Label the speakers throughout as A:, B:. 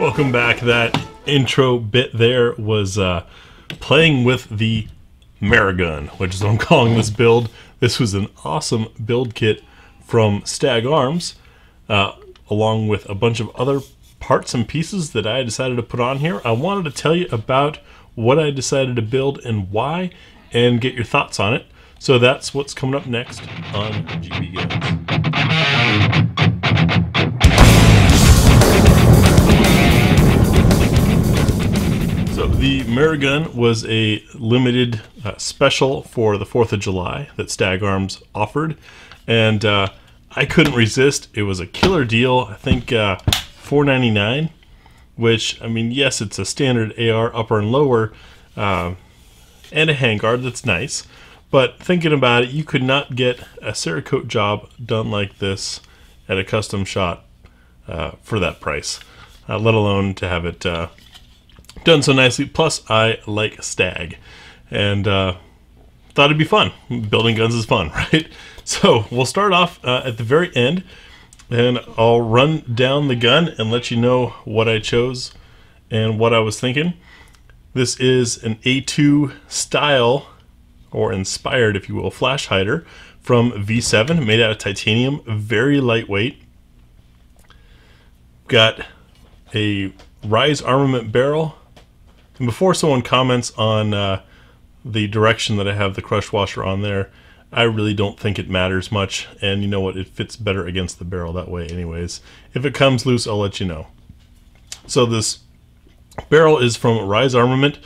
A: Welcome back. That intro bit there was playing with the Merigun, which is what I'm calling this build. This was an awesome build kit from Stag Arms, along with a bunch of other parts and pieces that I decided to put on here. I wanted to tell you about what I decided to build and why, and get your thoughts on it. So that's what's coming up next on GBGuns. So the Merigun was a limited special for the 4th of July that Stag Arms offered, and I couldn't resist. It was a killer deal. I think $4.99, which, I mean, yes, it's a standard AR upper and lower, and a handguard that's nice, but thinking about it, you could not get a Cerakote job done like this at a custom shop for that price, let alone to have it done so nicely. Plus, I like Stag, and thought it'd be fun. Building guns is fun, right? So we'll start off at the very end, and I'll run down the gun and let you know what I chose and what I was thinking. This is an A2 style, or inspired, if you will, flash hider from V7, made out of titanium, very lightweight. Got a Rise Armament barrel. And before someone comments on the direction that I have the crush washer on there, I really don't think it matters much, and you know what, it fits better against the barrel that way anyways. If it comes loose, I'll let you know. So this barrel is from Rise Armament.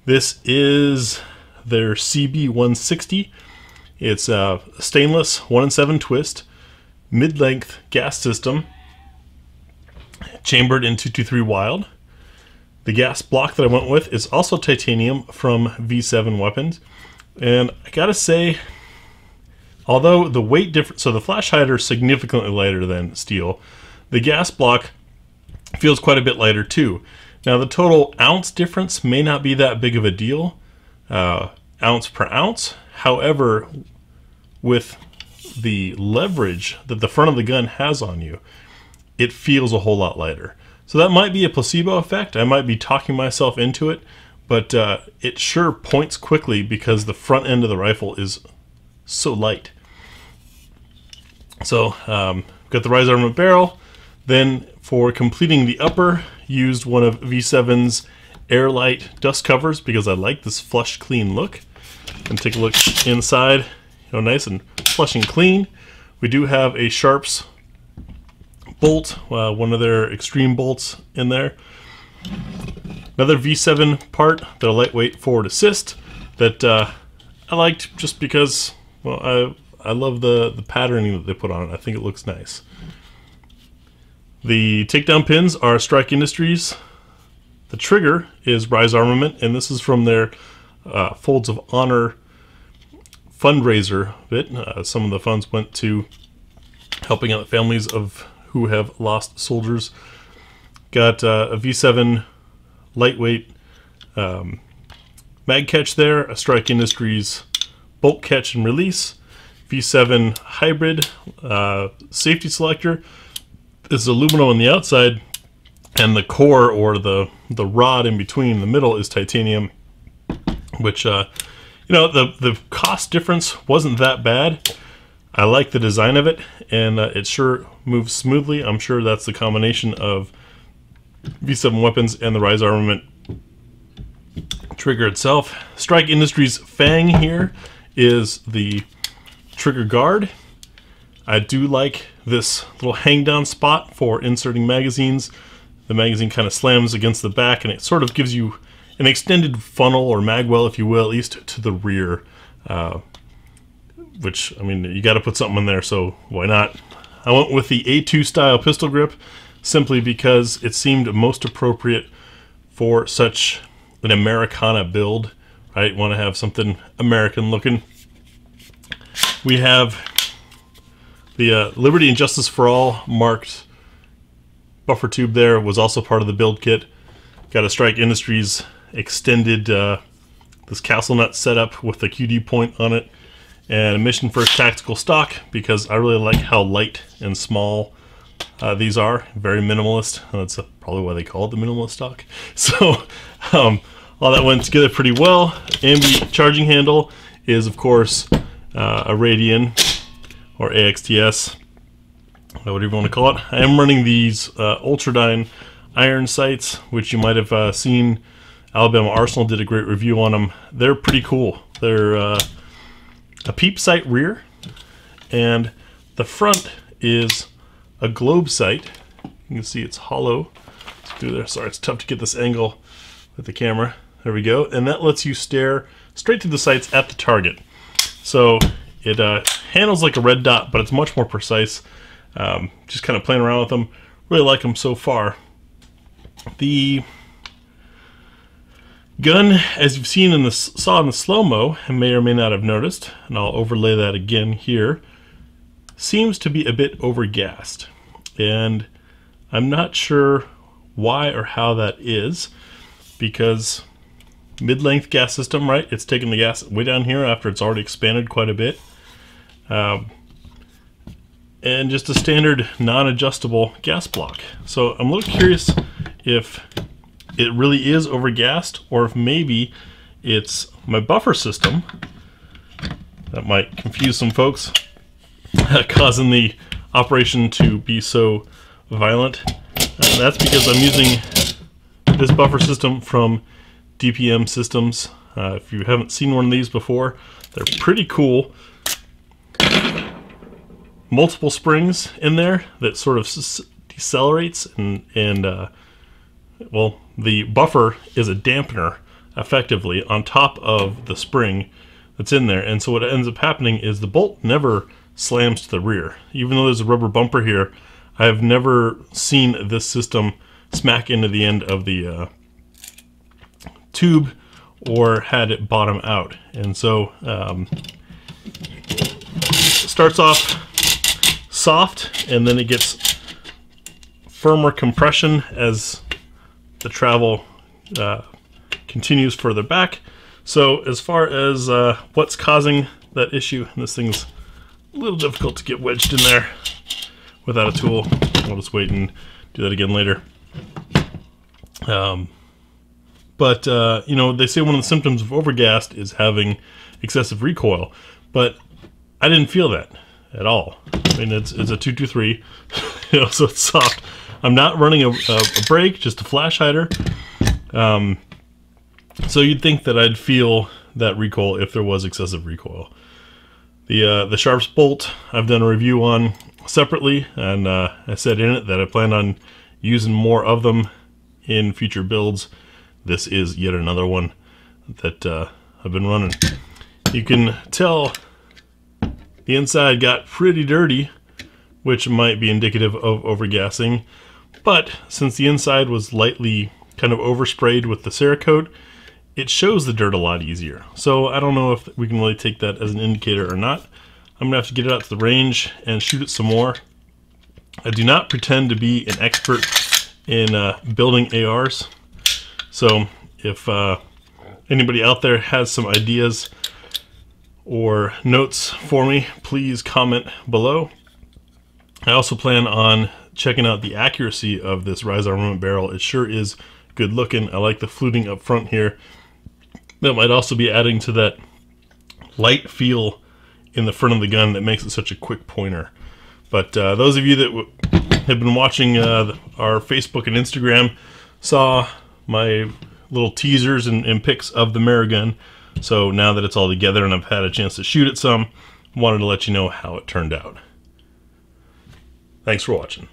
A: This is their CB160. It's a stainless 1-in-7 twist, mid-length gas system, chambered in 223 Wild. The gas block that I went with is also titanium from V7 weapons, and I gotta say, although the weight difference, so the flash hider is significantly lighter than steel, the gas block feels quite a bit lighter too. Now the total ounce difference may not be that big of a deal, ounce per ounce. However, with the leverage that the front of the gun has on you, it feels a whole lot lighter. So that might be a placebo effect. I might be talking myself into it, but it sure points quickly because the front end of the rifle is so light. So got the Rise Armament barrel. Then for completing the upper, used one of V7's Airlight dust covers because I like this flush, clean look. And take a look inside, you know, nice and flush and clean. We do have a Sharps bolt, one of their extreme bolts in there. Another V7 part, their lightweight forward assist that I liked just because, well, I love the patterning that they put on it. I think it looks nice. The takedown pins are Strike Industries. The trigger is Rise Armament, and this is from their Folds of Honor fundraiser bit. Some of the funds went to helping out the families of who have lost soldiers. Got a V7 lightweight mag catch there, a Strike Industries bolt catch and release, V7 hybrid safety selector. This is aluminum on the outside, and the core, or the rod in between, the middle, is titanium, which you know, the cost difference wasn't that bad. I like the design of it, and it sure moves smoothly. I'm sure that's the combination of V7 weapons and the Rise Armament trigger itself. Strike Industries Fang here is the trigger guard. I do like this little hang down spot for inserting magazines. The magazine kind of slams against the back, and it sort of gives you an extended funnel or magwell, if you will, at least to the rear. Which, I mean, you got to put something in there, so why not? I went with the A2 style pistol grip simply because it seemed most appropriate for such an Americana build, right? Want to have something American looking. We have the Liberty and Justice for All marked buffer tube there, was also part of the build kit. Got a Strike Industries extended this castle nut setup with the QD point on it, and a Mission First tactical stock because I really like how light and small these are. Very minimalist. That's probably why they call it the minimalist stock. So all that went together pretty well. Ambi charging handle is, of course, a Radian or AXTS, whatever you want to call it. I am running these Ultradyne iron sights, which you might have seen. Alabama Arsenal did a great review on them. They're pretty cool. They're a peep sight rear, and the front is a globe sight. You can see it's hollow. Let's do there. Sorry, it's tough to get this angle with the camera. There we go. And that lets you stare straight to the sights at the target. So it handles like a red dot, but it's much more precise. Just kind of playing around with them. Really like them so far. The gun, as you've seen in the saw in the slow-mo, and may or may not have noticed, and I'll overlay that again here, seems to be a bit overgassed. And I'm not sure why or how that is, because mid-length gas system, right? It's taking the gas way down here after it's already expanded quite a bit. And just a standard non-adjustable gas block. So I'm a little curious if it really is overgassed, or if maybe it's my buffer system. That might confuse some folks, causing the operation to be so violent. That's because I'm using this buffer system from DPM Systems. If you haven't seen one of these before, they're pretty cool. Multiple springs in there that sort of decelerates, and well, the buffer is a dampener effectively on top of the spring that's in there. And so what ends up happening is the bolt never slams to the rear. Even though there's a rubber bumper here, I have never seen this system smack into the end of the tube or had it bottom out. And so it starts off soft, and then it gets firmer compression as the travel continues further back. So as far as what's causing that issue, this thing's a little difficult to get wedged in there without a tool. I'll just wait and do that again later. But you know, they say one of the symptoms of overgassed is having excessive recoil, but I didn't feel that at all. I mean, it's a 223, you know, so it's soft. I'm not running a brake, just a flash hider. So you'd think that I'd feel that recoil if there was excessive recoil. The Sharps bolt I've done a review on separately, and I said in it that I plan on using more of them in future builds. This is yet another one that I've been running. You can tell the inside got pretty dirty, which might be indicative of overgassing. But since the inside was lightly kind of oversprayed with the Cerakote, it shows the dirt a lot easier. So I don't know if we can really take that as an indicator or not. I'm gonna have to get it out to the range and shoot it some more. I do not pretend to be an expert in building ARs. So if anybody out there has some ideas or notes for me, please comment below. I also plan on checking out the accuracy of this Rise Armament barrel. It sure is good looking. I like the fluting up front here. That might also be adding to that light feel in the front of the gun that makes it such a quick pointer. But those of you that have been watching our Facebook and Instagram saw my little teasers and pics of the Merigun. So now that it's all together and I've had a chance to shoot it some, wanted to let you know how it turned out. Thanks for watching.